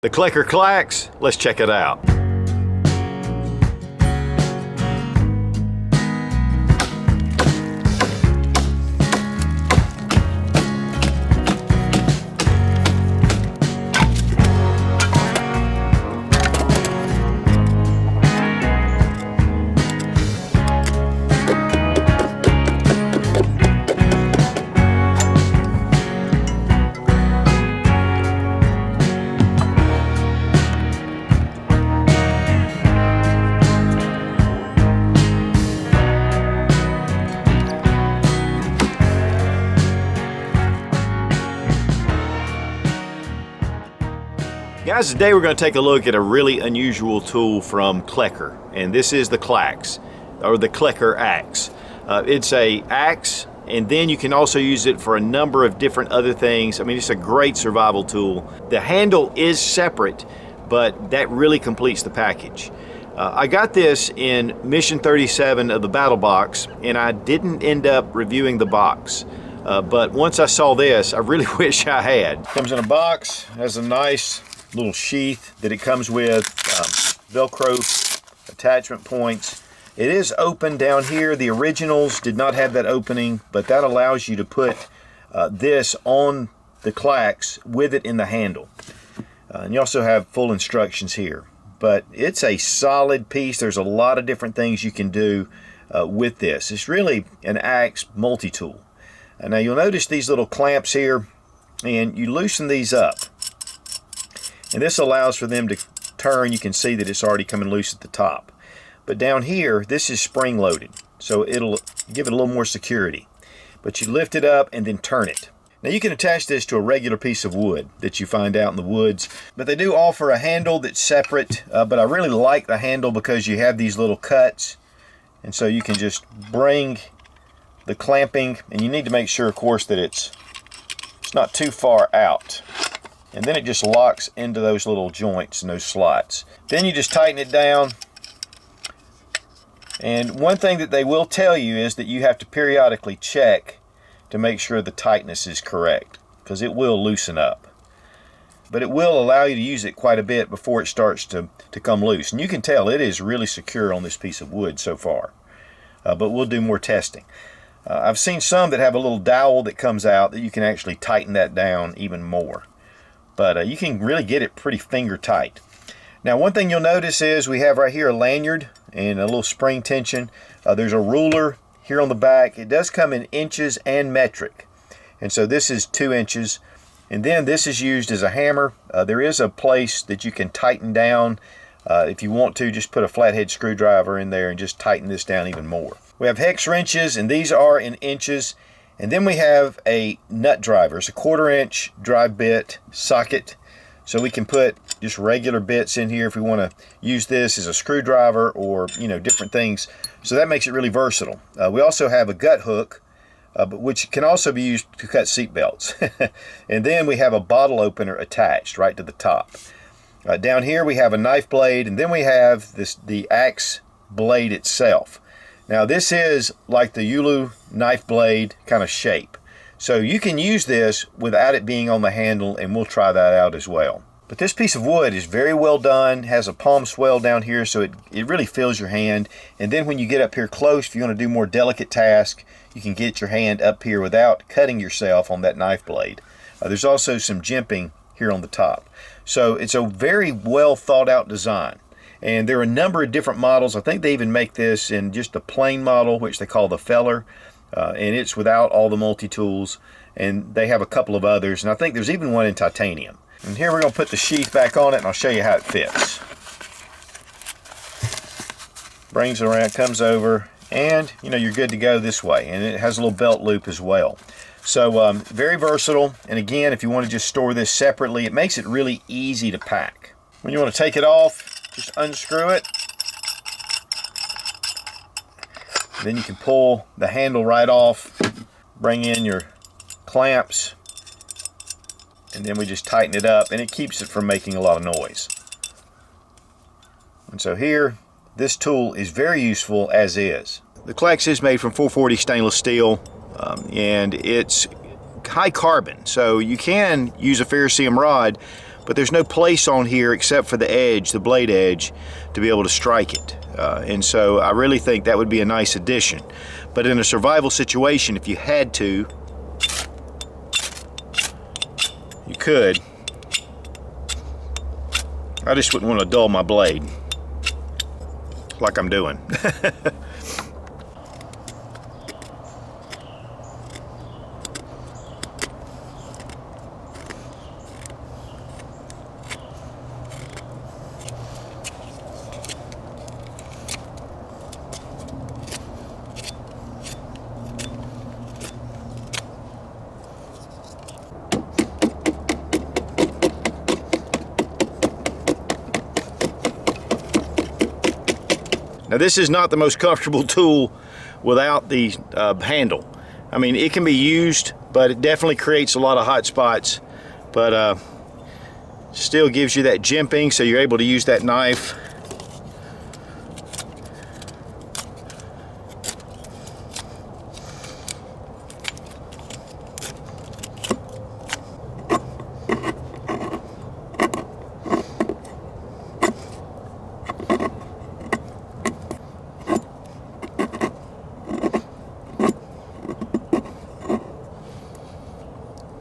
The Klecker Klax, let's check it out. Guys, today we're going to take a look at a really unusual tool from Klecker, and this is the Klax, or the Klecker axe. It's a axe, and then you can also use it for a number of different other things. I mean, it's a great survival tool. The handle is separate, but that really completes the package. I got this in Mission 37 of the BattlBox, and I didn't end up reviewing the box. But once I saw this, I really wish I had. Comes in a box, has a nice little sheath that it comes with, Velcro attachment points. It is open down here. The originals did not have that opening, but that allows you to put this on the Klax with it in the handle. And you also have full instructions here. But it's a solid piece. There's a lot of different things you can do with this. It's really an axe multi-tool. Now you'll notice these little clamps here, and you loosen these up. And this allows for them to turn. You can see that it's already coming loose at the top. But down here, this is spring loaded, so it'll give it a little more security. But you lift it up and then turn it. Now you can attach this to a regular piece of wood that you find out in the woods, but they do offer a handle that's separate, but I really like the handle because you have these little cuts, and so you can just bring the clamping, and you need to make sure, of course, that it's not too far out. And then it just locks into those little joints and those slots. Then you just tighten it down. And one thing that they will tell you is that you have to periodically check to make sure the tightness is correct, because it will loosen up. But it will allow you to use it quite a bit before it starts to come loose. And you can tell it is really secure on this piece of wood so far. But we'll do more testing. I've seen some that have a little dowel that comes out that you can actually tighten that down even more. But you can really get it pretty finger tight. Now, one thing you'll notice is we have right here a lanyard and a little spring tension. There's a ruler here on the back. It does come in inches and metric. And so this is 2 inches. And then this is used as a hammer. There is a place that you can tighten down. If you want to, just put a flathead screwdriver in there and just tighten this down even more. We have hex wrenches, and these are in inches. And then we have a nut driver. It's a 1/4 inch drive bit socket. So we can put just regular bits in here if we want to use this as a screwdriver or, different things. So that makes it really versatile. We also have a gut hook, which can also be used to cut seat belts. And then we have a bottle opener attached right to the top. Down here we have a knife blade, and then we have the axe blade itself. Now this is like the Yulu knife blade kind of shape. So you can use this without it being on the handle, and we'll try that out as well. But this piece of wood is very well done, has a palm swell down here, so it really fills your hand. And then when you get up here close, if you want to do more delicate tasks, you can get your hand up here without cutting yourself on that knife blade. There's also some jimping here on the top. So it's a very well thought out design. And there are a number of different models. I think they even make this in just a plain model, which they call the Feller. And it's without all the multi-tools. And they have a couple of others. And I think there's even one in titanium. And here we're going to put the sheath back on it, and I'll show you how it fits. Brings it around, comes over, and you're good to go this way. And it has a little belt loop as well. So very versatile. And again, if you want to just store this separately, it makes it really easy to pack. When you want to take it off, just unscrew it. Then you can pull the handle right off, bring in your clamps, and then we just tighten it up, and it keeps it from making a lot of noise. And so here, this tool is very useful as is. The Klax is made from 440 stainless steel, and it's high carbon, so you can use a ferrocerium rod, but there's no place on here except for the edge, the blade edge, to be able to strike it. And so I really think that would be a nice addition. But in a survival situation, if you had to, you could. I just wouldn't want to dull my blade like I'm doing. Now this is not the most comfortable tool without the handle. I mean, it can be used, but it definitely creates a lot of hot spots, but still gives you that jimping, so you're able to use that knife.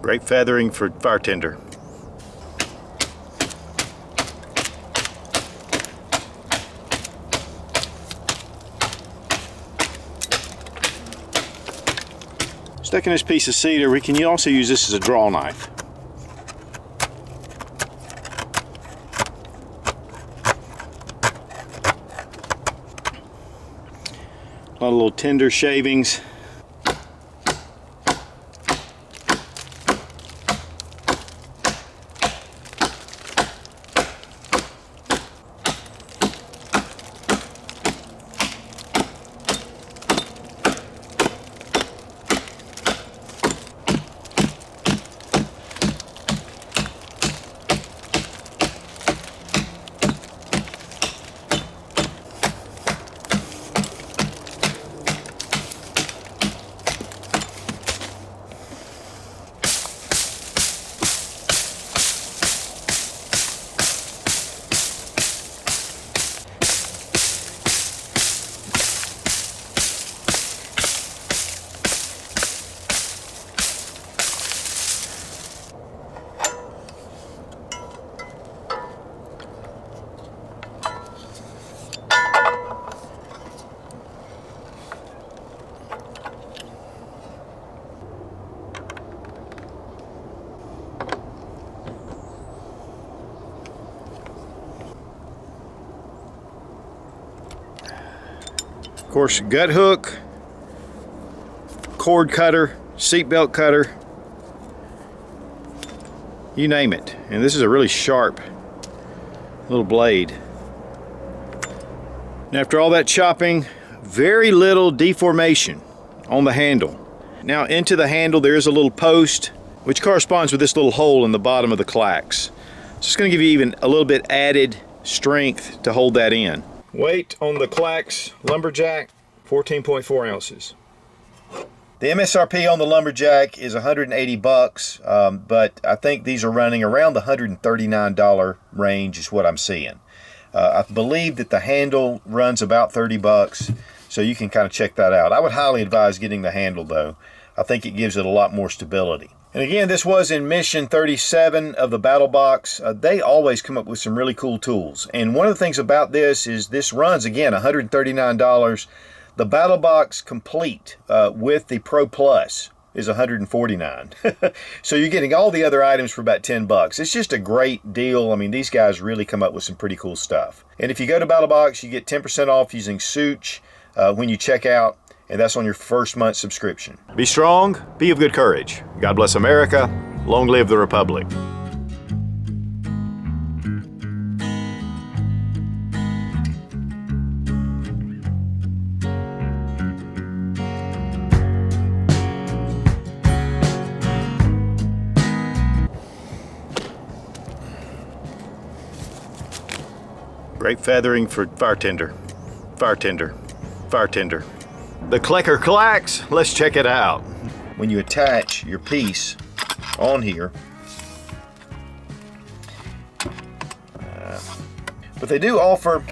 Great feathering for fire tinder. Sticking this piece of cedar, we can also use this as a draw knife. A lot of little tinder shavings. Of course, gut hook, cord cutter, seatbelt cutter, you name it. And this is a really sharp little blade. And after all that chopping, very little deformation on the handle. Now into the handle there is a little post which corresponds with this little hole in the bottom of the clax. So it's going to give you even a little bit added strength to hold that in. Weight on the Klax Lumberjack, 14.4 ounces. The MSRP on the Lumberjack is 180 bucks, but I think these are running around the $139 range is what I'm seeing. I believe that the handle runs about 30 bucks, so you can kind of check that out. I would highly advise getting the handle though. I think it gives it a lot more stability. And again, this was in mission 37 of the BattlBox. They always come up with some really cool tools. And one of the things about this is this runs, again, $139. The BattlBox Complete with the Pro Plus is $149. So you're getting all the other items for about 10 bucks. It's just a great deal. I mean, these guys really come up with some pretty cool stuff. And if you go to BattlBox, you get 10% off using Sootch when you check out. And that's on your first month subscription. Be strong, be of good courage. God bless America, long live the Republic. Great feathering for fire tinder, fire tinder, fire tinder. The Klecker Klax, let's check it out. When you attach your piece on here, But they do offer